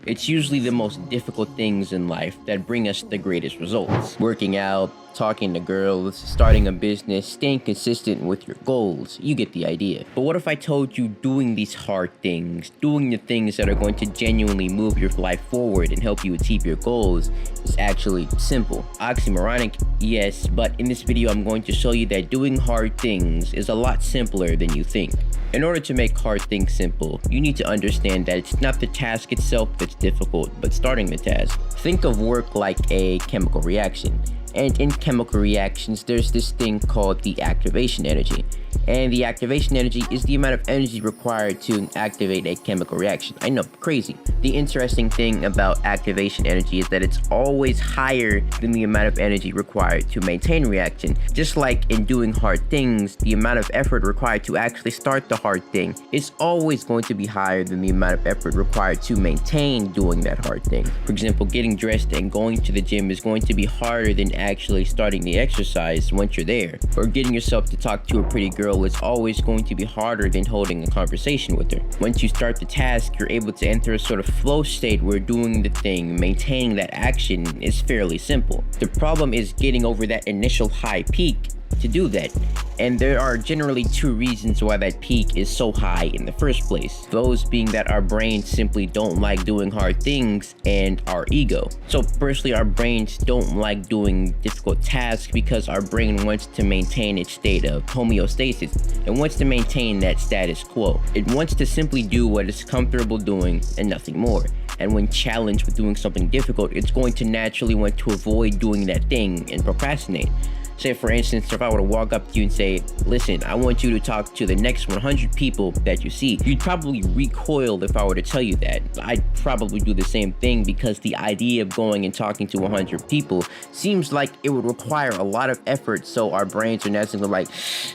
It's usually the most difficult things in life that bring us the greatest results. Working out, talking to girls, starting a business, staying consistent with your goals. You get the idea. But what if I told you doing these hard things, doing the things that are going to genuinely move your life forward and help you achieve your goals is actually simple? Oxymoronic, yes, but in this video I'm going to show you that doing hard things is a lot simpler than you think. In order to make hard things simple, you need to understand that it's not the task itself that's difficult, but starting the task. Think of work like a chemical reaction. And in chemical reactions, there's this thing called the activation energy. And the activation energy is the amount of energy required to activate a chemical reaction. I know, crazy. The interesting thing about activation energy is that it's always higher than the amount of energy required to maintain reaction. Just like in doing hard things, the amount of effort required to actually start the hard thing is always going to be higher than the amount of effort required to maintain doing that hard thing. For example, getting dressed and going to the gym is going to be harder than actually starting the exercise once you're there. Or getting yourself to talk to a pretty girl is always going to be harder than holding a conversation with her. Once you start the task, you're able to enter a sort of flow state where doing the thing, maintaining that action is fairly simple. The problem is getting over that initial high peak to do that. And there are generally two reasons why that peak is so high in the first place. Those being that our brains simply don't like doing hard things and our ego. So firstly, our brains don't like doing difficult tasks because our brain wants to maintain its state of homeostasis. It wants to maintain that status quo. It wants to simply do what it's comfortable doing and nothing more. And when challenged with doing something difficult, it's going to naturally want to avoid doing that thing and procrastinate. Say for instance, if I were to walk up to you and say, listen, I want you to talk to the next 100 people that you see, you'd probably recoil if I were to tell you that. I'd probably do the same thing because the idea of going and talking to 100 people seems like it would require a lot of effort, so our brains are naturally like,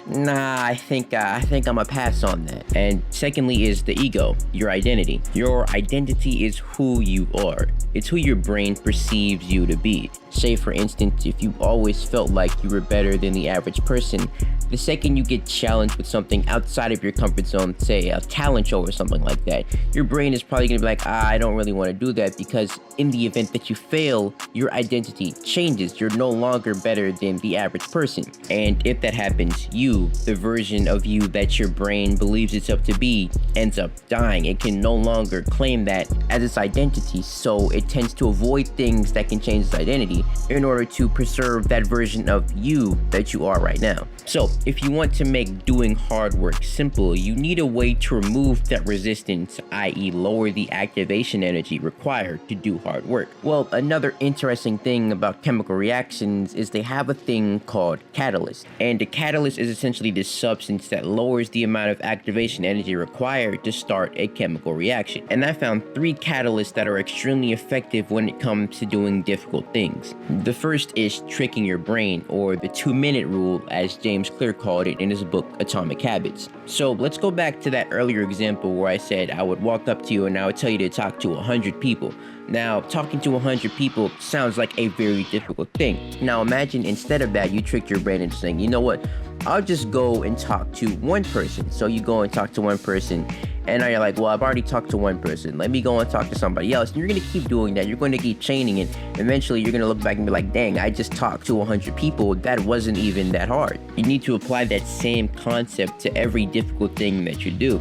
nah, I think I'm gonna pass on that. And secondly is the ego, your identity. Your identity is who you are. It's who your brain perceives you to be. Say for instance, if you always felt like you were better than the average person, the second you get challenged with something outside of your comfort zone, say a talent show or something like that, your brain is probably gonna be like, I don't really want to do that, because in the event that you fail, your identity changes. You're no longer better than the average person. And if that happens, you, the version of you that your brain believes itself to be, ends up dying. It can no longer claim that as its identity, so it tends to avoid things that can change its identity in order to preserve that version of you that you are right now. So if you want to make doing hard work simple, you need a way to remove that resistance, i.e. lower the activation energy required to do hard work. Well, another interesting thing about chemical reactions is they have a thing called catalyst. And a catalyst is essentially this substance that lowers the amount of activation energy required to start a chemical reaction. And I found 3 catalysts that are extremely effective when it comes to doing difficult things. The first is tricking your brain, or the 2-minute rule, as James Clear called it in his book Atomic Habits. So let's go back to that earlier example where I said I would walk up to you and I would tell you to talk to 100 people. Now, talking to 100 people sounds like a very difficult thing. Now imagine instead of that, you trick your brain into saying, you know what, I'll just go and talk to one person. So you go and talk to one person, and now you're like, well, I've already talked to one person. Let me go and talk to somebody else. And you're going to keep doing that. You're going to keep chaining it. Eventually, you're going to look back and be like, dang, I just talked to 100 people. That wasn't even that hard. You need to apply that same concept to every difficult thing that you do.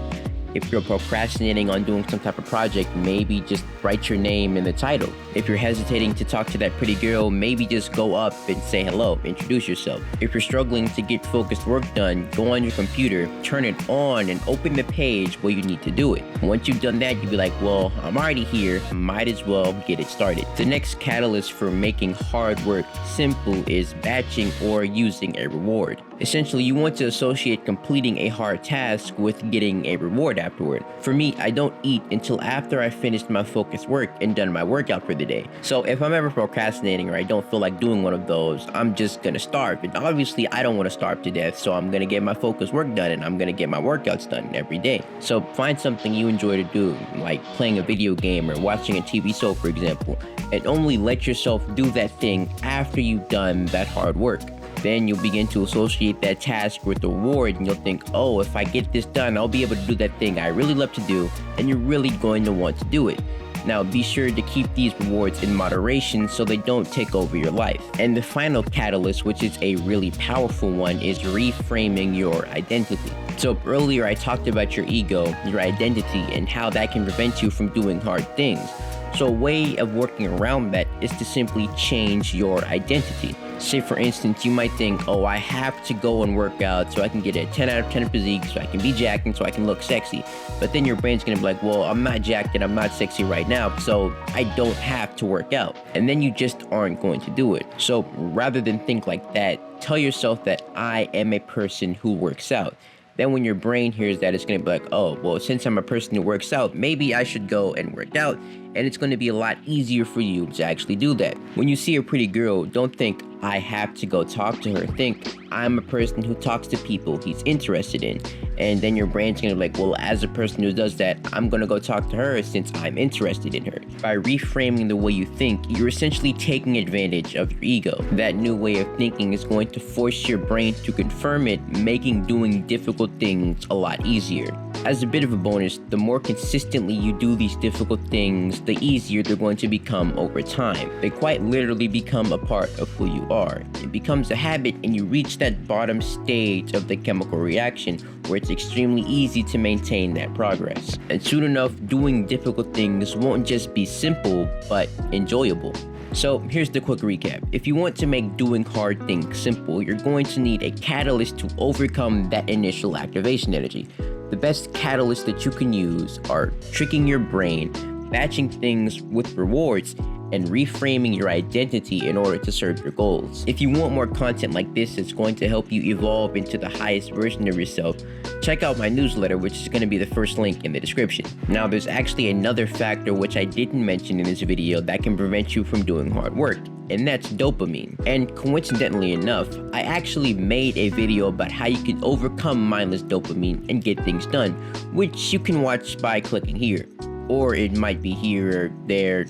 If you're procrastinating on doing some type of project, maybe just write your name in the title. If you're hesitating to talk to that pretty girl, maybe just go up and say hello, introduce yourself. If you're struggling to get focused work done, go on your computer, turn it on, and open the page where you need to do it. Once you've done that, you'll be like, well, I'm already here, might as well get it started. The next catalyst for making hard work simple is batching or using a reward. Essentially, you want to associate completing a hard task with getting a reward afterward. For me, I don't eat until after I finished my focused work and done my workout for the day. So if I'm ever procrastinating or I don't feel like doing one of those, I'm just gonna starve. And obviously, I don't want to starve to death, so I'm gonna get my focused work done and I'm gonna get my workouts done every day. So find something you enjoy to do, like playing a video game or watching a TV show, for example, and only let yourself do that thing after you've done that hard work. Then you'll begin to associate that task with the reward, and you'll think, oh, if I get this done, I'll be able to do that thing I really love to do, and you're really going to want to do it. Now, be sure to keep these rewards in moderation so they don't take over your life. And the final catalyst, which is a really powerful one, is reframing your identity. So earlier I talked about your ego, your identity, and how that can prevent you from doing hard things. So a way of working around that is to simply change your identity. Say for instance, you might think, oh, I have to go and work out so I can get a 10 out of 10 physique, so I can be jacked and so I can look sexy. But then your brain's gonna be like, well, I'm not jacked and I'm not sexy right now, so I don't have to work out. And then you just aren't going to do it. So rather than think like that, tell yourself that I am a person who works out. Then when your brain hears that, it's going to be like, oh, well, since I'm a person who works out, maybe I should go and work out. And it's going to be a lot easier for you to actually do that. When you see a pretty girl, don't think, I have to go talk to her. Think, I'm a person who talks to people he's interested in. And then your brain's going to be like, well, as a person who does that, I'm going to go talk to her since I'm interested in her. By reframing the way you think, you're essentially taking advantage of your ego. That new way of thinking is going to force your brain to confirm it, making doing difficult things a lot easier. As a bit of a bonus, the more consistently you do these difficult things, the easier they're going to become over time. They quite literally become a part of who you are. It becomes a habit and you reach that bottom stage of the chemical reaction where it's extremely easy to maintain that progress. And soon enough, doing difficult things won't just be simple, but enjoyable. So here's the quick recap. If you want to make doing hard things simple, you're going to need a catalyst to overcome that initial activation energy. The best catalysts that you can use are tricking your brain, batching things with rewards, and reframing your identity in order to serve your goals. If you want more content like this that's going to help you evolve into the highest version of yourself, check out my newsletter, which is going to be the first link in the description. Now, there's actually another factor which I didn't mention in this video that can prevent you from doing hard work, and that's dopamine. And coincidentally enough, I actually made a video about how you can overcome mindless dopamine and get things done, which you can watch by clicking here. Or it might be here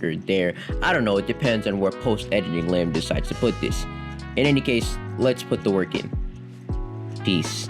or there. I don't know, it depends on where post-editing LemuelM decides to put this. In any case, let's put the work in. Peace.